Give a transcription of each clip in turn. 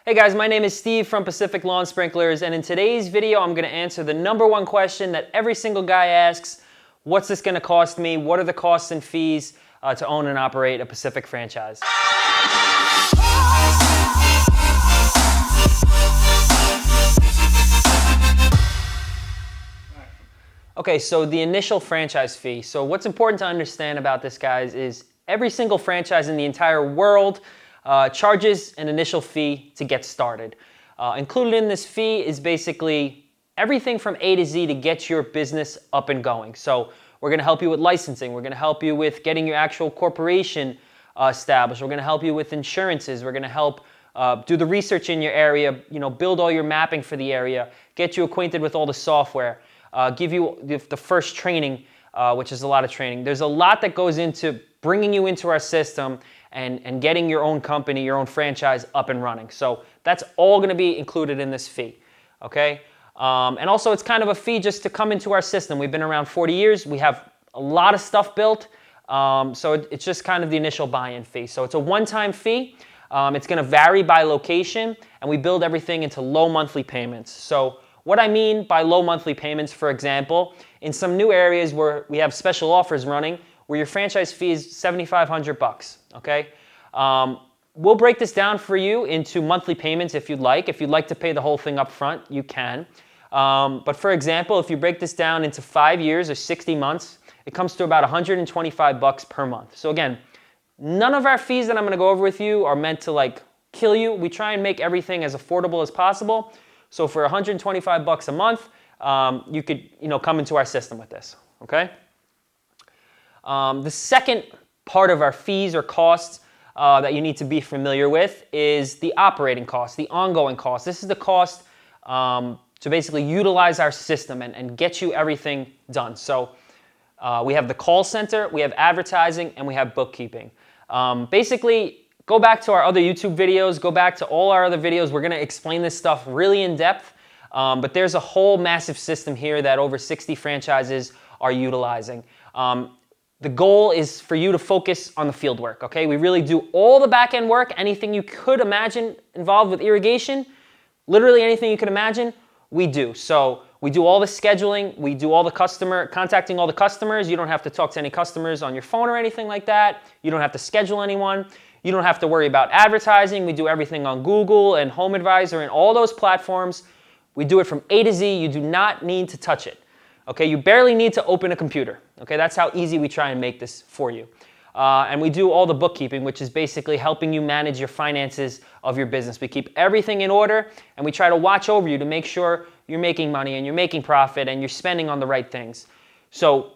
Hey guys, my name is Steve from Pacific Lawn Sprinklers, and in today's video I'm going to answer the #1 question that every single guy asks. What's this going to cost me? What are the costs and fees to own and operate a Pacific franchise? Okay, so the initial franchise fee. So what's important to understand about this, guys, is every single franchise in the entire world charges an initial fee to get started. Included in this fee is basically everything from A to Z to get your business up and going. So we're going to help you with licensing. We're going to help you with getting your actual corporation established. We're going to help you with insurances. We're going to help do the research in your area, build all your mapping for the area, get you acquainted with all the software, give you the first training, which is a lot of training. There's a lot that goes into bringing you into our system and getting your own company, your own franchise up and running. So that's all going to be included in this fee, okay? And also it's kind of a fee just to come into our system. We've been around 40 years. We have a lot of stuff built. So it's just kind of the initial buy-in fee. So it's a one-time fee. It's going to vary by location, and we build everything into low monthly payments. So what I mean by low monthly payments, for example, in some new areas where we have special offers running, where your franchise fee is $7,500, okay? We'll break this down for you into monthly payments if you'd like. If you'd like to pay the whole thing up front, you can. But for example, if you break this down into 5 years or 60 months, it comes to about $125 per month. So again, none of our fees that I'm gonna go over with you are meant to kill you. We try and make everything as affordable as possible. So for $125 a month, you could come into our system with this, okay? The second part of our fees or costs that you need to be familiar with is the operating cost, the ongoing cost. This is the cost to basically utilize our system and get you everything done. So we have the call center, we have advertising, and we have bookkeeping. Basically, go back to our other YouTube videos, go back to all our other videos. We're going to explain this stuff really in depth, but there's a whole massive system here that over 60 franchises are utilizing. The goal is for you to focus on the field work, okay? We really do all the back-end work, anything you could imagine involved with irrigation, literally anything you could imagine, we do. So we do all the scheduling, we do all the contacting all the customers. You don't have to talk to any customers on your phone or anything like that. You don't have to schedule anyone. You don't have to worry about advertising. We do everything on Google and Home Advisor and all those platforms. We do it from A to Z. You do not need to touch it. Okay, you barely need to open a computer. Okay, that's how easy we try and make this for you. And we do all the bookkeeping, which is basically helping you manage your finances of your business. We keep everything in order, and we try to watch over you to make sure you're making money and you're making profit and you're spending on the right things. So,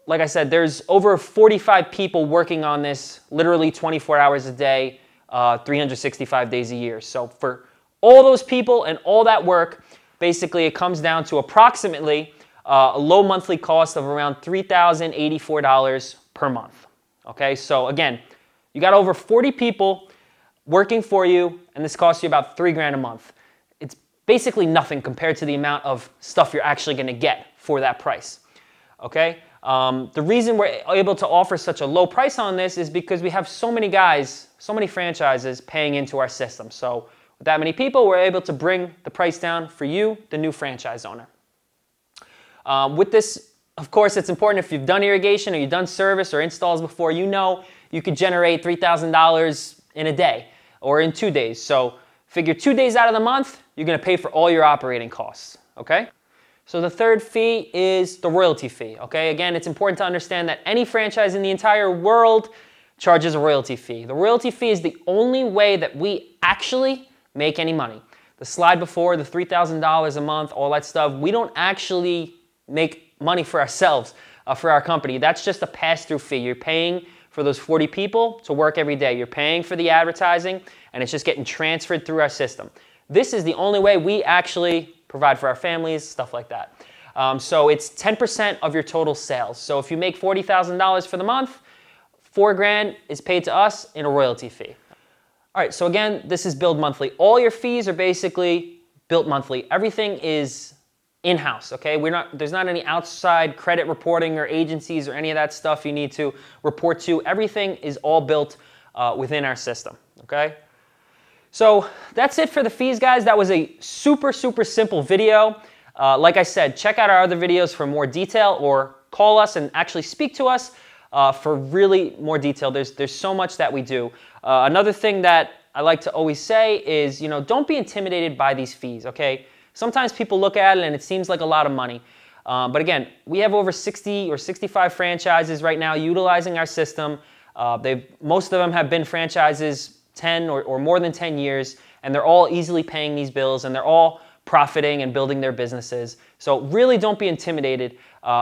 like I said, there's over 45 people working on this literally 24 hours a day, 365 days a year. So for all those people and all that work, basically it comes down to approximately a low monthly cost of around $3,084 per month. Okay, so again, you got over 40 people working for you, and this costs you about $3,000 a month. It's basically nothing compared to the amount of stuff you're actually going to get for that price. Okay, the reason we're able to offer such a low price on this is because we have so many guys, so many franchises paying into our system. So with that many people, we're able to bring the price down for you, the new franchise owner. With this, of course, it's important if you've done irrigation or you've done service or installs before, you could generate $3,000 in a day or in 2 days. So figure 2 days out of the month, you're going to pay for all your operating costs, okay? So the third fee is the royalty fee, okay? Again, it's important to understand that any franchise in the entire world charges a royalty fee. The royalty fee is the only way that we actually make any money. The slide before, the $3,000 a month, all that stuff, we don't actually make money for ourselves, for our company. That's just a pass-through fee. You're paying for those 40 people to work every day. You're paying for the advertising, and it's just getting transferred through our system. This is the only way we actually provide for our families, stuff like that. So it's 10% of your total sales. So if you make $40,000 for the month, $4,000 is paid to us in a royalty fee. All right, so again, this is billed monthly. All your fees are basically built monthly. Everything is in-house, okay? There's not any outside credit reporting or agencies or any of that stuff you need to report to. Everything is all built within our system, okay? So that's it for the fees, guys. That was a super simple video. Like I said, check out our other videos for more detail, or call us and actually speak to us for really more detail. There's so much that we do. Another thing that I like to always say is, don't be intimidated by these fees, okay? Sometimes people look at it and it seems like a lot of money. But again, we have over 60 or 65 franchises right now utilizing our system. Most of them have been franchises 10 or more than 10 years, and they're all easily paying these bills, and they're all profiting and building their businesses. So really don't be intimidated.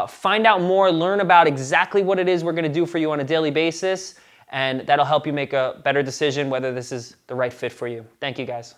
Find out more, learn about exactly what it is we're going to do for you on a daily basis, and that'll help you make a better decision whether this is the right fit for you. Thank you, guys.